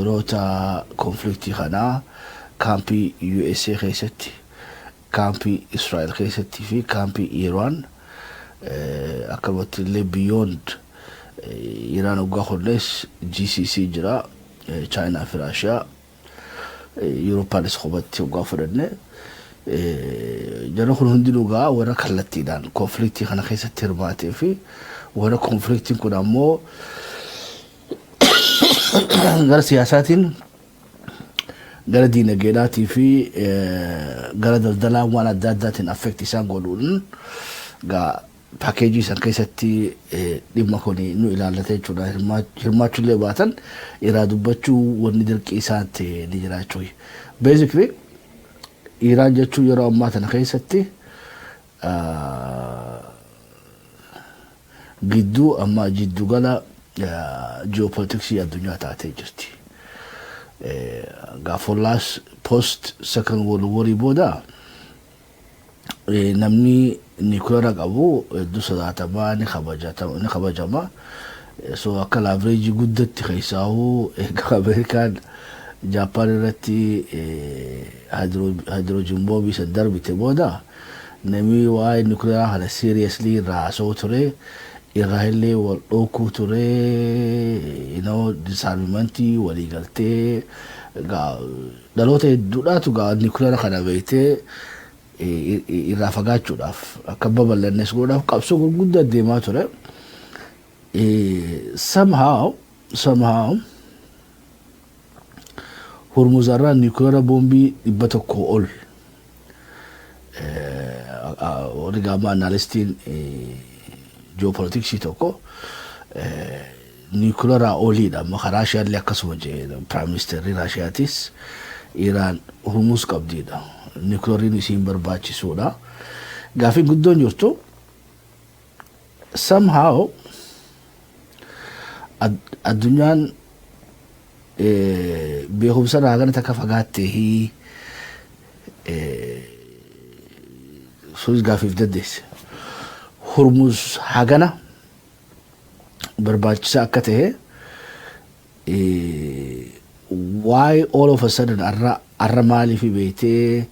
روتا كونفليكتي خنا كامبي USA خيستي كامبي إسرائيل خيستي في كامبي إيران أكبرت اللي بيوند إيران وقاخد ليش GCC جرا تشاينا في راشيا يوروبا نسخبت وقافرنا جنوخ الهندلوغا ورا كلتي دان كونفليكتي خنا خيستي ترباتي في ورا كونفليكتي كنا مو غير سياساتين غير دين جيلاتي في غير دلدلا وانا داداتين افكتي سانغولون غا باكيجي سانكيستي ديماكوني نو الى لتيچونا هرماچو لباتن يرادوبچو وندر قيسات ديجراچوي بيزيكلي ايران جچو يرو ماتن خيستي جدو اما جدو غلا geopolitics الدنيا تاعتي جرتي غافولاس post second world war بودا نمني نيكولار قبو دوسا تبا نخبجا ما سو اكل افريج قدت خيساو امريكان جابان رتي هيدروجين بومبي سندر بتبودا نمي واي نيكولار على سيريسلي راسو تري Israeli wal oku ture disarmamenti waligalte ga dalote dudatu ga nuclear kana beite irafagachuudhaaf akka babal'annes godhaaf qabsoo gurguddaa deemaa ture somehow Hormuzarraa nuclear bombii 100 ol origama analystiin geopolitics toko nuclear olida ma Russia اللي akasuma je prime minister Russiatis Iran Hormuz qabdida nuclear ni simbar bachi soda gafi guddon yurtu somehow الدنيا بيهم سنة هذا تكافئات هي سويس قافي في ددس هرمز حاجنا برباج ساكته why all of a sudden الرمالي في بيته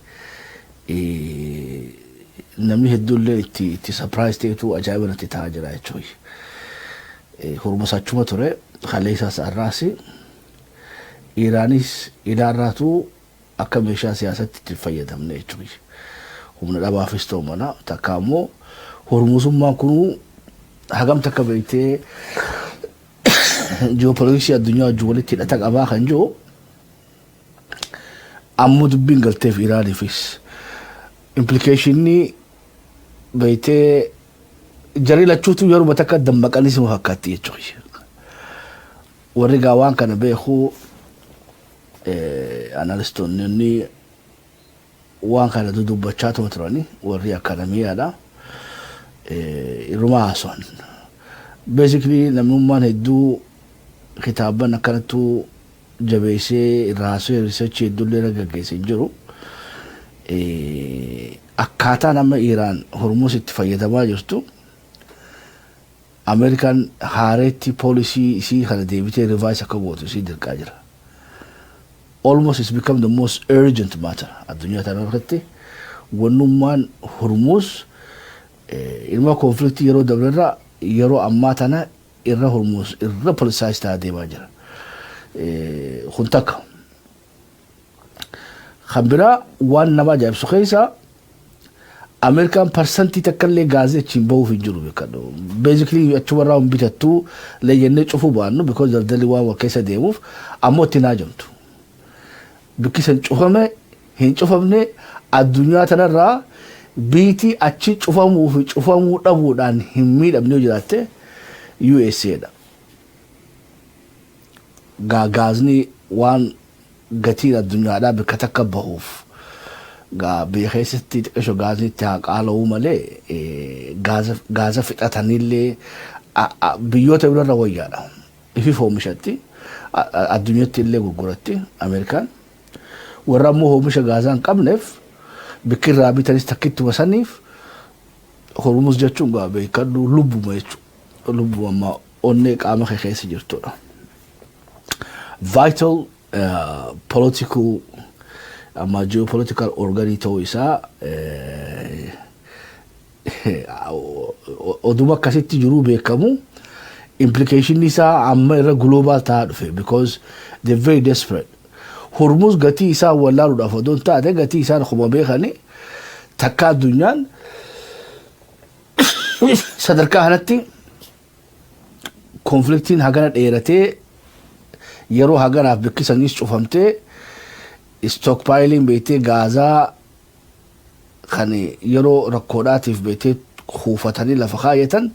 نمي هدول تي surprise تيتو أجايبنا تتاجر أيشوي هرمز أشوما ترى خليسا سراسي إيرانيس إداراتو أكمل سياسة تلفية من أيشوي هم نلعب في استومنا تكامو هرمز ما كنوا هجم تكبيته geopolitics الدنيا جولتي لتك أبا خنجو عمود بينقل تف إيراني فيس implication ني بيته جري لا تشوتو يرو بتقدم مكانيزم هكاتي يجوي ورجعوان كان بيخو أناليستون ني وان كان دودو بتشاتو متراني وري أكاديمية دا روماسون basically لما هدو خطابنا كانتو جبيسي راسو ريسيرش يدل لنا كيسي جرو أكاتا نما إيران هرموز اتفايدا ما جرتو أمريكان هاريتي بوليسي سي خلا ديبيتي ريفايس أكبوتو سي دير كاجرا almost it's become the most urgent matter الدنيا تنرغتي ونمان هرموز إلما كونفليكت يرو دبرنا يرو أماتنا إرى هرموز إرى بوليسايز تادي ماجرا خنتك خبرا وان نما جايب سخيسا أمريكان برسنتي تكلي غازي تشيمبو في الجنوب كانوا basically أتشوراهم بيتاتو ليجنة تشوفوا بانو because دلدلي وان وكيسا ديموف أمو تناجمتو بكيسا تشوفهم هين تشوفهم الدنيا تنرى بيتي أتشي تشوفهم ربو دان همي لبنيو جداتي USA دا غازني وان غتير الدنيا دا بكتك بهوف بيخيستي تكشو غازني تاقالو مالي غازة فتاتاني اللي بيوتا بلا رويانا في فومشاتي الدنيا تيلي غورتي أمريكان ورمو هو مش غازان قبنف بكر رابي تانيس تكيت وسنيف هرمز جاتشونغا بيكادو لبو ما يتشو لبو ما أونيك آما خيسي جرتونا vital political ama geopolitical organito isa oduma kasiti jiru beekamu implication isa amma ira global ta dhufe because they're very desperate. Hormuz gati isa wallalu dafa don ta de gati isa khuma beekani takka dunyan sadarka hanatti conflictin hagana dheerate yeroo haganaaf bikkisanis cufamte stockpiling beete Gaza kan yeroo rakkoodhaatiif beete kuufatanii lafa kaayatan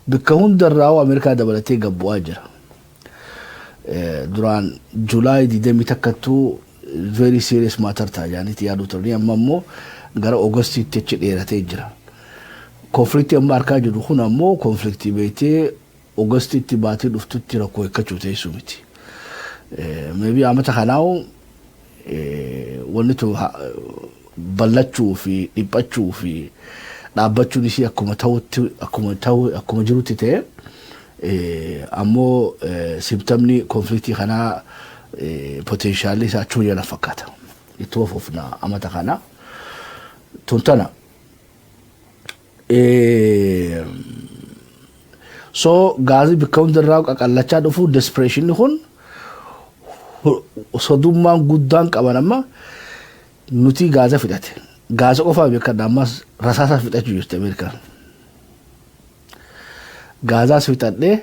bikka hundarraa Ameerikaa dabalatee gabbu'aa jira. Duraan July 20 takkattuu very serious matter ta'a jaaniiti yaaduu turanii amma immoo gara Augustitti achi dheeratee jira. Konfliktii amma harkaa jiru kun ammoo konfliktii beetee Augustitti baatii dhuftutti rakkoo hiikkachuu teessu miti. Maybe amata kanaawu wanni tu ballachuu fi dhiphachuu fi dhaabbachuun isii akkuma jirutti ta'e ammoo symptomni konfliktii kanaa potentiaalli isaa achuu jala fakkaata. Itti ofofna amata kana tuntana. So Gazi bikka hundarraa qaqallachaa dhufu desperation kun sodummaan guddaan qaban amma nuti Gaza fidate. Gaza qofaa beekadha ammas rasaasa fidachuu jirti Ameerikaan. Gazaas fixadhe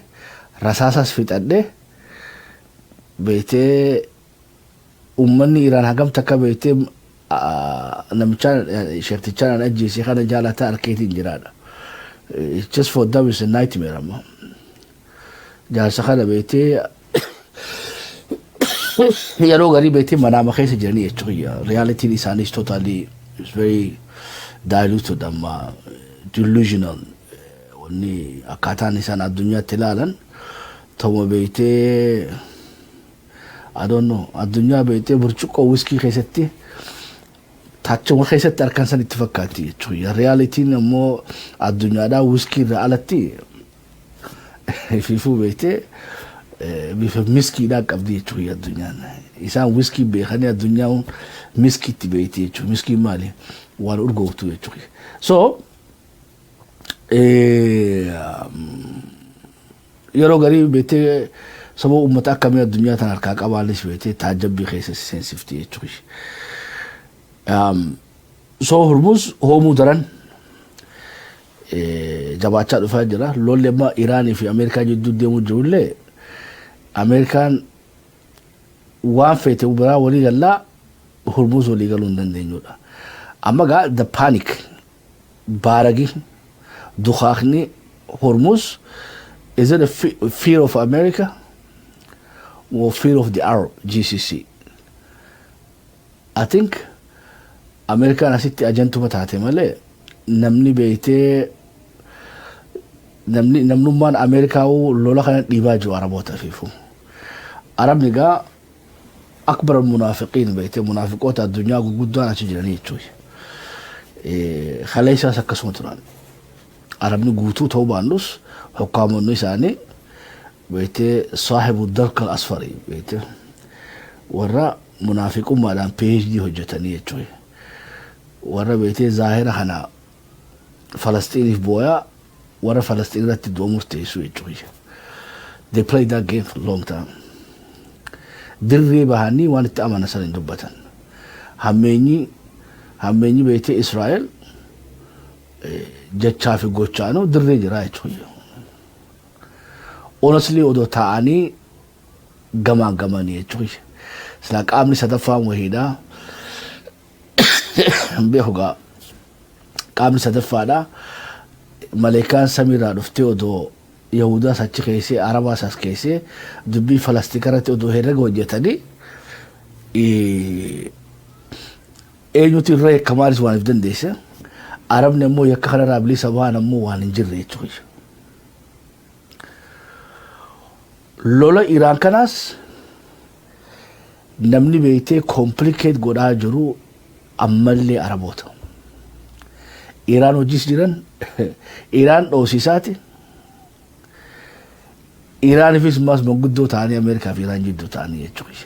rasaasas fixadhe beetee ummanni Iraan hagam takka beetee namichaan sheeftichaan ajjeesee kana jaalataa arkeetiin jiraadha. It's just for them it's a nightmare amma. Jaarsa kana beetee yeroo garii beetee manaama keessa jiranii jechuudha. Realitiin isaaniis totally is very diluted amma delusional. Wanni akkaataan isaan addunyaatti ilaalan ta'uma beetee I don't know addunyaa beetee burcuqqoo wiskii keessatti taachuma keessatti harkaan san itti fakkaatti jechuudha. Realitiin ammoo addunyaadhaa wiskii irraa alatti ififuu beetee bifa miskiidhaa qabdi jechuudha addunyaan. Isaan wiskii beekanii addunyaan miskiitti beekti jechuudha. Miskiin maali? Waan urgooftu jechuudha. So yeroo garii beetee saba uummata akkamii addunyaa tan harkaa qabaanis beetee taajabbii keessa seensifti jechuudha. So Hormuz hoomuu daran jabaachaa dhufaa jira. Lolli amma Iraanii fi Ameerikaa jidduu deemuu jirullee Ameerikaan waan feete biraa walii gallaa Hormuz walii galuu hin dandeenyudha. Amma gaa the panic baaragi dukaakni Hormuz is it a fear of America or fear of the Arab GCC? I think Amerikaan asitti ajantuma taate malee namni beeytee namnummaan Ameerikaa lola kana dhiibaa jiru Araboota fiifu. Arabni gaa akbar munaafiqiin beeytee munaafiqoota addunyaa guguddaan achi jiranii jechuudha. Khaleessaas akkasuma turan. Arabni guutuu ta'uu baannus hokkaamonni isaanii beeytee saahibu darka asfarii beeytee warra munaafiqummaadhaan PhD hojjetanii jechuudha. Warra beetee zaahira kana Falastiniif booyaa warra Falastiin irratti du'a murteessu jechuudha. They played that game for a long time. Dirree bahanii waan itti amanasan hin dubbatan. Hammeenyi beetee Israa'el jechaa fi gochaanuu dirree jira jechuudha. Honestly odoo taa'anii gamaan gamanii jechuudha. Silaa qaamni sadaffaan wahiidhaa beekugaa qaamni sadaffaadha maleekaan samiirraa dhuftee odoo Yahudaas achi keessee Arabaas as keessee dubbii Falastinirratti odoo herrega hojjetanii eenyutu irra yakkamaanis waan if dandeesse Arabni ammoo yakka kanarraa bilisa ba'an ammoo waan hin jirre jechuudha. Lola Iraan kanaas namni beeytee complicate godhaa jiru ammallee Araboota. Iraan hojis jiran Iraan dhoosisaati. Iraanifis mas manguddoo ta'anii Ameerikaa fi Iraan jidduu ta'anii jechuudha.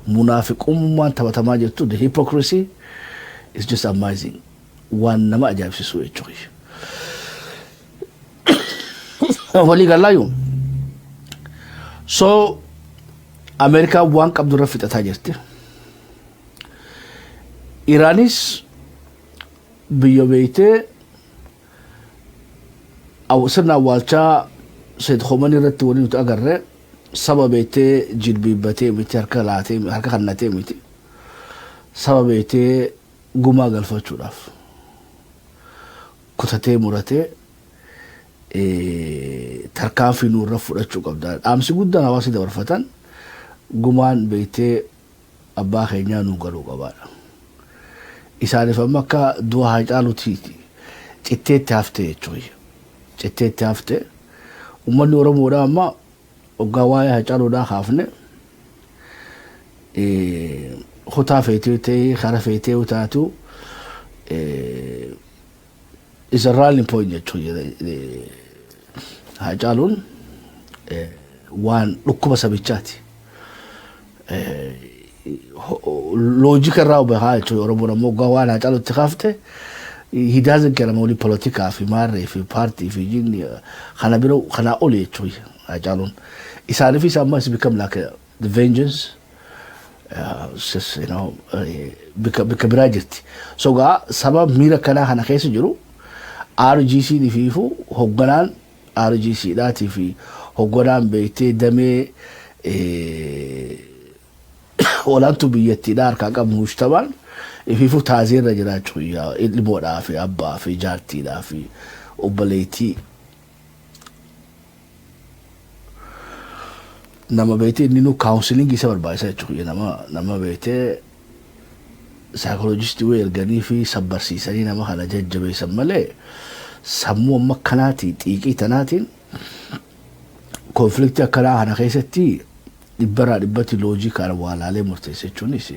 munaafiqummaan taphatamaa jirtu the hypocrisy is just amazing. Waan nama ajaa'ibsiisu jechuudha. Walii galaayu. So Amerikaan waan qabdu irra fixataa jirti. Iraanis biyya beeytee sirna awwaalchaa Sayyid Khomanii irratti waliin nuti agarre saba beeytee jilbiibbatee miti harka kannatee miti saba beeytee gumaa galfachuudhaaf kutatee muratee tarkaanfii nurra fudhachuu qabda. Dhaamsi guddaan hawaasni dabarfatan gumaan beeytee abbaa keenyaa nu galuu qabaadha. Isaaniif amma akka du'a Haacaaluutiiti citteetti haftee jechuudha. Citteetti haftee ummanni Oromoodhaa amma waggaa waa'ee Haacaaluudhaa kaafne kutaa feetee ta'ee kara feetee utaatu is a rallying point jechuudha. Haacaaluun waan dhukkuba sabichaati. Logic irraa bahaa jechuudha. Oromoon ammoo waggaa waan Haacaaluutti kaafte he doesn't care about politikaa fi maarree fi paartii fi jinni kana bira kana oli jechuudha. Haacaaluun isaaniifis amma is become like the vengeance. Just, you know, bika biraa jirti. So gaa sabab miira kanaa kana keessa jiru RGC fiifu hogganaan RGC dhaatii fi hogganaan beeytee damee olaantuu biyyattiidhaa harkaa qabu mushtabaan fiifu taazeerra jiraachuu ilmoodhaa fi abbaa fi jaartiidhaa fi obboleettii nama beeytee inni nu kaawunsilingii isa barbaachisa jechuudha. Nama beeytee saayikooloojistii erganii fi sabbarsiisanii nama kana jajjabeessan malee sammuu amma kanaatiin xiiqii tanaatiin konfliktii akkanaa kana keessatti dhibbarraa dhibbatti loojikaan waalaalee murteessa jechuunis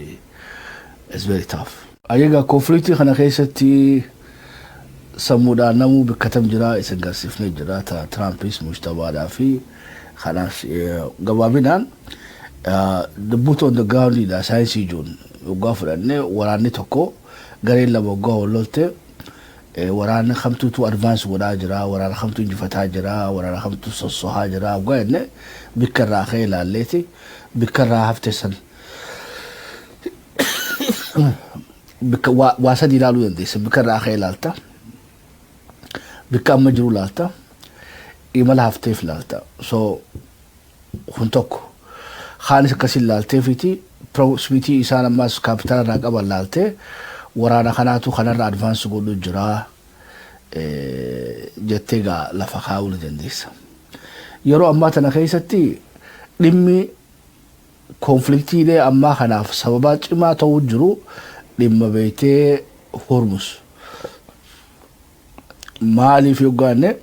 is very tough. Egaa konfliktii kana keessatti sammuudhaan namuu bikkatam jira isin garsiifnee jira Tirampis mushtabaadhaa fi khalas gabaabinaan the boot on the ground dha saayinsii ijoon waggaa fudhannee waraanni tokko gareen lama waggaa hollolte waraanni kamtuutu advance godhaa jira, waraana kamtu injifataa jira, waraana kamtu sossohaa jira waggaa jenne bikka irraa ka'ee ilaalleeti bikka irraa hafte san bikka waa sadii ilaaluu dandeessa. Bikka irraa ka'ee ilaalta, bikka amma jiru ilaalta, imala hafteef ilaalta. So kun tokko khaanis akkasii ilaaltee fiti proximity isaan ammas kaapitaala irraa qaban ilaaltee waraana kanaatu kanarra advance godhu jira jettee gaa lafa kaa'uu ni dandeessa. Yeroo ammaa tana keessatti dhimmi konfliktiilee ammaa kanaaf sababa cimaa ta'uu jiru dhimma beeytee Hormuz. Maaliif yoggaanne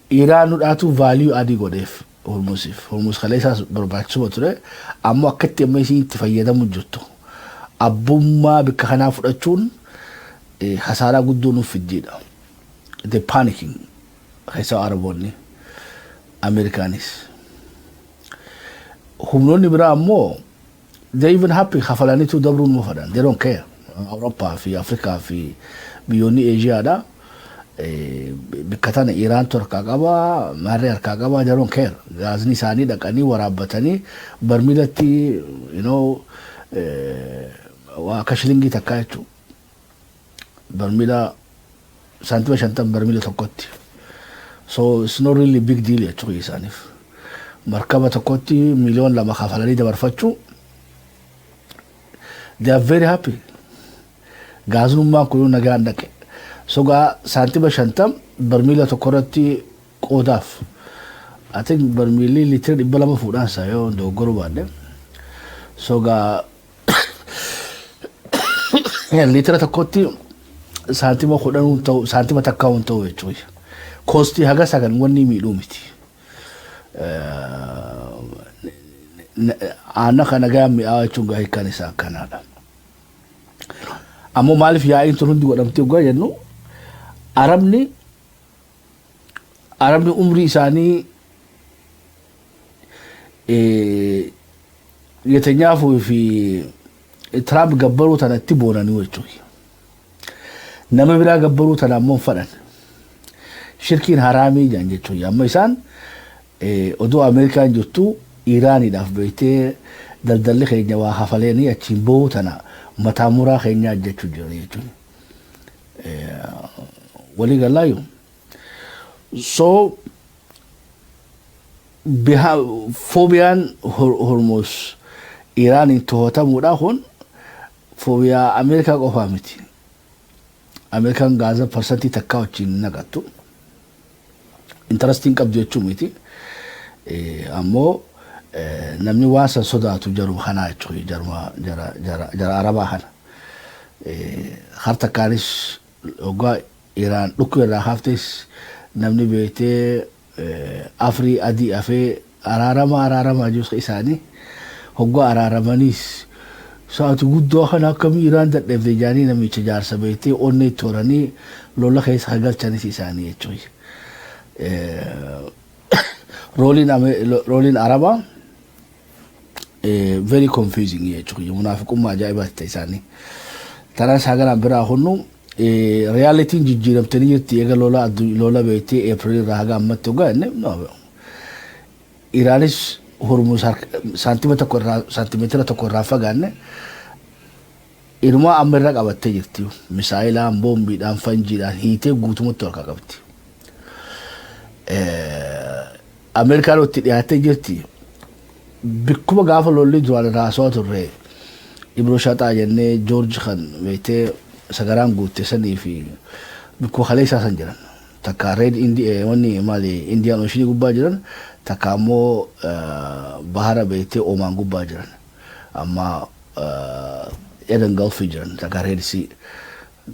Iraanudhaatu value adii godheef Hormuziif. Hormuz kaleessaas barbaachisuma ture ammoo akkatti amma isiin itti fayyadamu jirtu. Abbummaa bikka kanaa fudhachuun hasaaraa guddoo nuuf fiddiidha. The panicking keessa Araboonni Amerikaanis. Humnoonni biraa ammoo they even happy hafalaniitu dabruun numa fadhan. They don't care. Awurooppaa fi Afrikaa fi biyyoonni Eeshiyaadha. Bikka tana Iraantu harkaa qabaa, maarree harkaa qabaa, they don't care. Gaazni isaanii dhaqanii waraabbatanii barmilatti you know waa akka shilingii takkaa jechuudha. Barmila saantima 50 barmila tokkotti. So it's not really big deal jechuudha isaaniif. Markaba tokkotti miliyoon 2 kafalanii dabarfachuu they are very happy. Gaaznummaan kun nagaan dhaqe. So gaa saantima 50 barmila tokkorratti qoodaaf. I think barmili litira 200 fuudhaan isaa yoo dogoggoruu baadhe. So gaa litira tokkotti saantima 10 ta'u saantima takkaa ta'u jechuudha. Koostii haga sagan wanni miidhuu miti. Aanna kana gaa mi'aa jechuun gaa hiikaan isaa akkanaadha. Ammoo maaliif yaa'iin tun hundi godhamtee waggaa jennu Arabni umrii isaanii يتنافوا في ترامب قبلوا تنتبونا نوجهي نما بلا قبلوا تنامون فلان شركين هرامي جانجتو يا ميسان ودو أمريكان جتو إيراني داف بيتي دلدل خينيا وحفليني أتشيمبو تنا متامورا خينيا جتو جريتو ولي قال لا يوم so بها فوبيان هرموس إيران انتهوتا مراهن فوبيا أمريكا قفامتي أمريكان غازا برسنتي تكاوتشين نغاتو interesting qabdu jechuu miti ammoo namni waan san sodaatu jarum kana jechuu jara arabaa kana harta kaanis ogaa Iraan dhukku irraa haftes namni beetee afrii adii afee araarama jus isaanii hoggaa araaramaniis saatu guddoo kana akkamii Iraan dadhabde jaanii namicha jaarsa beetee onnee tooranii lola keessa hagalchanis isaanii jechuu rolling Araba very confusing jechuu munaafiqummaa ajaa'ibaa ta'e isaanii taraa sagara biraa hunnu reality jijjiiramtanii jirti eega lola beetee April irraa haga ammatti ogaa inni Iraanis Hormuz santimeetira tokko irraa fagaanne ilmaa amma irra qabattee jirti misaayilaan boombiidhaan fanjiidhaan hiitee guutumatti ol qabatti Amerikaan itti dhiyaatee jirti bikkuma gaafa lolli duraan raasoo turre Ibro Shataa jennee George kan beetee sagaraan guutte sanii fi bikkuma kaleessaa san jiran takka Red wanni maali Indian Ocean gubbaa jiran takka ammoo bahara beetee Oman gubbaa jiran amma Eden Gulf jiran takka Red Sea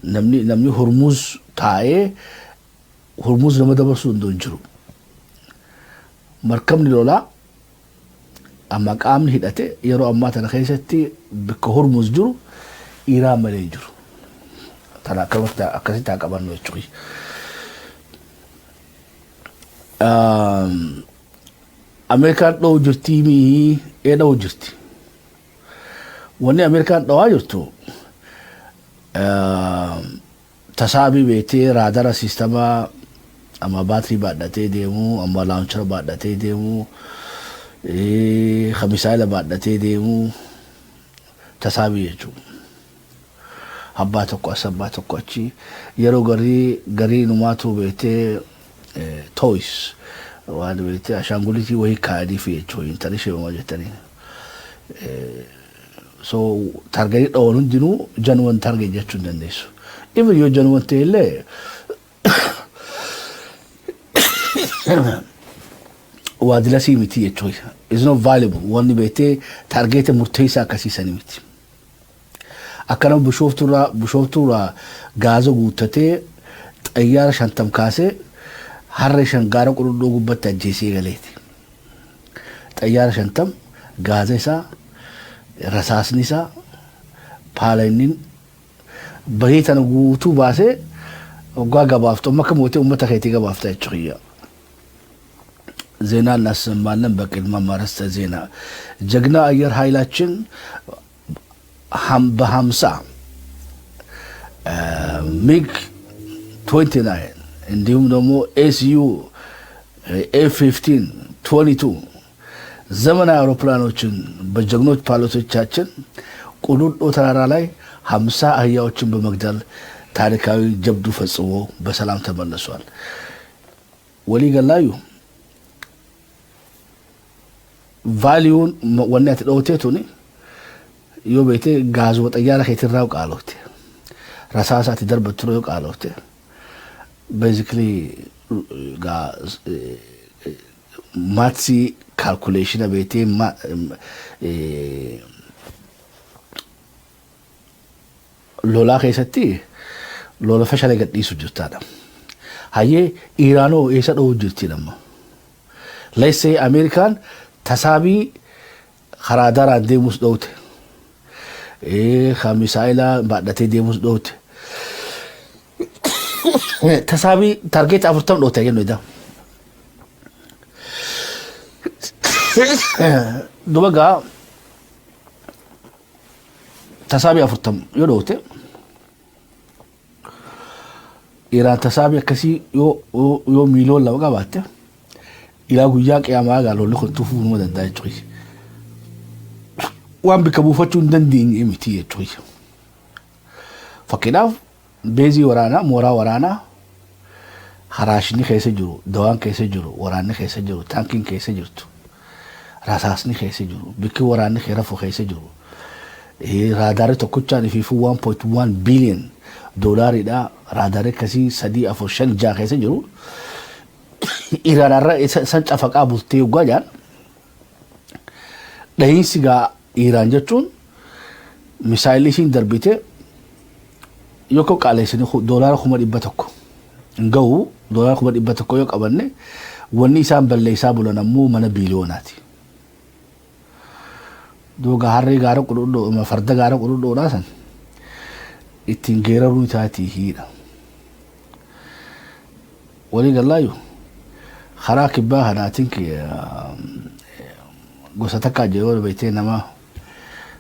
namni Hormuz taa'ee Hormuz nama dabarsuu hin jiru markabni lolaa amma qaamni hidhate yeroo ammaa tana keessatti bakka Hormuz jiru Iraan malee jiru tana akkasitti haa qabannu jechuudha Amerikaan dhowuu jirtii mii dhowuu jirti wanni Amerikaan dhowaa jirtu tasaabii beetee raadara siistamaa amma baatrii baadhatee deemu amma launcher baadhatee deemu khamisaila baadhatee deemu tasaabii jechuudha abbaa tokko as abbaa tokko achi yeroo garii numaatu beetee toys waan beetee ashaangulitii wayii kaadii fi jechuudha intalli sheema jettanii so targanii dhawan hundinuu januwan targee jechuun dandeessu even yoo januwan ta'ellee waadila si miti jechuudha is not valuable wanni beetee targeete murteessaa akkasiisanii miti akkana bishooftuurraa gaaza guuttatee xayyaara 50 kaasee harree 5 gaara qulqulluu gubbatti ajjeesee galeeti xayyaara 50 gaaza isaa rasaasni isaa paalayniin bahii tana guutuu baasee waggaa gabaaftu amma akka mootii uummata keetii gabaafta jechuudha ዜና እናሰማለን በቅድመ ማረስተ ዜና ጀግና አየር ኃይላችን በ50 ሚግ 29 እንዲሁም ደግሞ ኤስዩ ኤፍ15 22 ዘመናዊ አውሮፕላኖችን በጀግኖች ፓይለቶቻችን ቁልቁሎ ተራራ ላይ 50 አህያዎችን በመግደል ታሪካዊ ጀብዱ ፈጽሞ በሰላም ተመለሷል ወሊ ገላዩ ቫልዩን ወናት ዶቴቱኒ ዮቤቴ ጋዝ ወጣያራ ከትራው ቃሎት ራሳሳት ደርበትሮ ቃሎት basically ጋዝ ማትሲ ካልኩሌሽን ቤቴ ሎላ ከሰቲ ሎላ ፈሻለ ገዲሱ ጅታዳ ሃዬ ኢራኖ የሰደው ጅርቲ ለማ ለይሴ አሜሪካን ተሳቢ خرادار ديموس دوت خميسايلا بعدتي ديموس دوت تسابي تارجت أفرتم دوت يعني ده دوبا tasaabii 40 yoo dhoote Iraan tasaabii akkasii yoo miiliyoon lama qabaatte ilaa guyyaa qiyaamaa lolli kun tufuu numa danda'a jechuudha. Waan bika buufachuu hin dandeenye miti jechuudha. Fakkiidhaaf beezii waraanaa mooraa waraanaa haraashni keessa jiru, dawaan keessa jiru, waraanni keessa jiru, taankiin keessa jirtu, rasaasni keessa jiru, bikki waraanni rafu keessa jiru. Raadaarri tokkochaan fiifuu 1.1 billion doolaariidha. Raadaarri akkasii 3 4 5 6 keessa jiru. Iraanarra san cafaqaa bultee ugaa jaan dhahiinsi gaa Iraan jechuun misaayilii ishiin darbite yookaan qaaleessanii doolaara 100,000 hin ga'u doolaara 100,000 yoo qabanne wanni isaan balleessaa bulan ammoo mana biiliyoonaati. Dooga harree gaara qulqulluu farda gaara qulqulluudhaa san ittiin geeraruu itaatii hiidha. Walii gallaayu karaa kibbaa kanaatiin gosa takka jedhoo beektee nama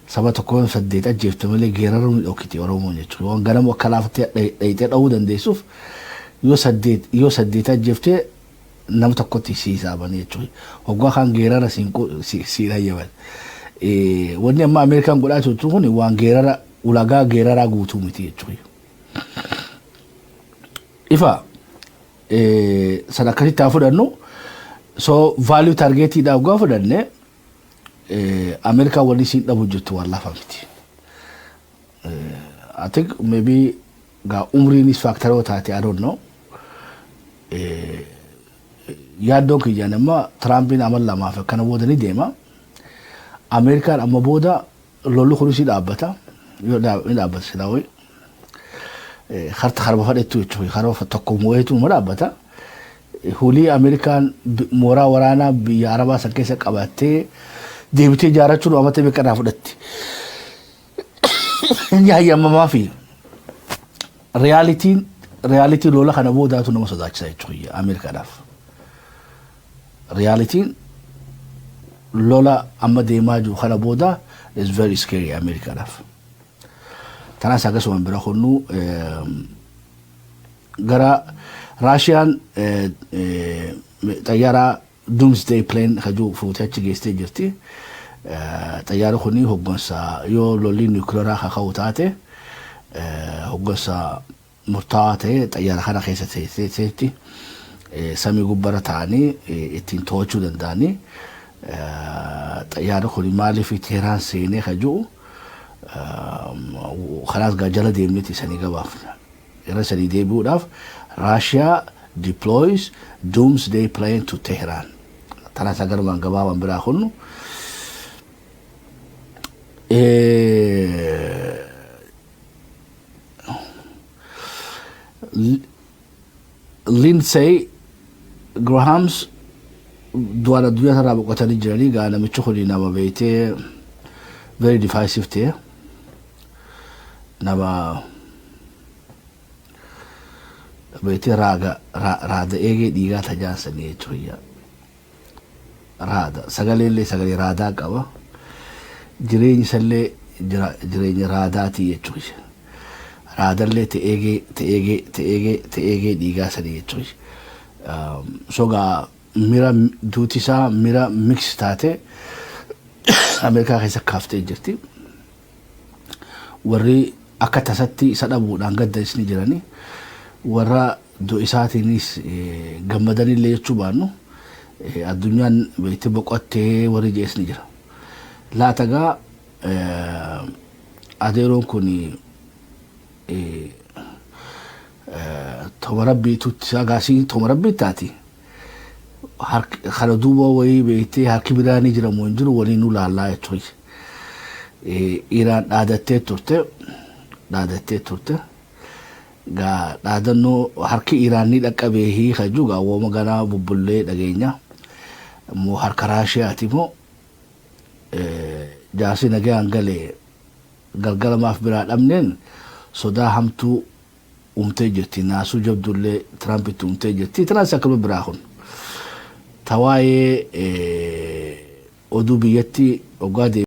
saba tokkoon 8 ajjeefte malee geeraruu ni dhokiti Oromoon jechuudha. Waan ganamu akka laaftee dhayitee dha'uu dandeessuuf yoo 8 ajjeeftee nama tokkotti siisaabanii jechuudha. Hoggaa kan geerara siin hayyaban. Wanni amma Ameerikaan godhaa jirtu kun waan geerara ulagaa geeraraa guutuu miti jechuudha. Ifa sana akkasitti haa fudhannu. So value targetiidhaa hoggaa fudhanne America wanni siin dhabu jirtu waan lafa miti. I think maybe ga umriinis factor taate I don't know. Yaaddoo kiyya nama Trumpiin amal lamaaf kana booda ni deema. Amerikaan amma booda lolli kunis dhaabbata. Yoo dhaabbata silaawi. Harta harba fadheetu jechuudha. Harba tokko moo'eetu ma dhaabbata. Hulii Amerikaan mooraa waraanaa biyya Arabaa san keessa qabattee deebitee ijaarrachuun amata beekanaa fudhatti. Yaayamamaa fi realitiin lola kana boodaatu nama sodaachisa jechuudha Ameerikaadhaaf. Realitiin lola amma deemaa jiru kana booda is very scary Ameerikaadhaaf. Tanaas akkasuma bira kunnu gara Russian xayyaara doomsday plane kaju fuutee achi geessitee jirti. Xayyaara kuni hoggansa yoo lolli nuclearaa kaka'u taate hoggansa murtaawaa ta'e xayyaara kana keessa teesseetti samii gubbaarra ta'anii ittiin to'achuu danda'anii xayyaara kuni maaliif Teheraan seenee kaju kanaas jala deemnetti isanii gabaafna. Yeroo sanii deebi'uudhaaf Russia deploys doomsday plane to Tehran. Tanaas agarumaan gabaabaan biraa kunnu. Lindsey Grahams duwaan addunyaa sarara boqotanii jiranii gaa namichi kuni nama beektee very divisive ta'e nama beektee raada eegee dhiigaa tajaansanii jechuudha. Raada sagaleellee sagalee raadaa qaba. Jireenyi isallee jireenya raadaati jechuudha. Raadallee ta'eegee dhiigaa sanii jechuudha. Sogaa mira duutisaa mira mix taate Ameerikaa keessa kaaftee jirti. Warri akka tasatti isa dhabuudhaan gadda isni jiranii warra isaatiinis gammadanillee jechuu baannu addunyaan beektee boqottee warri jeesni jira. Laatagaa adeeroon kun tomarabbiitutti sagaasii tomarabbii taati. Kana duuba wayii beektee harki biraanii jiramu hin jiru waliin nu laallaa jechuudha. Iraan dhaadattee turte. Gaa dhaadannoo harki Iraanii dhaqqabee hiikaju gaa wooma ganaa bubbullee dhageenya. Immoo harka Raashiyaati immoo jaarsi nagaan galee galgalamaaf biraa dhabneen sodaa hamtuu umtee jirti. Naasuu jabdullee Tirampitti umtee jirti. Tanaas akkuma biraa kun. Tawaayee oduu biyyatti ogaa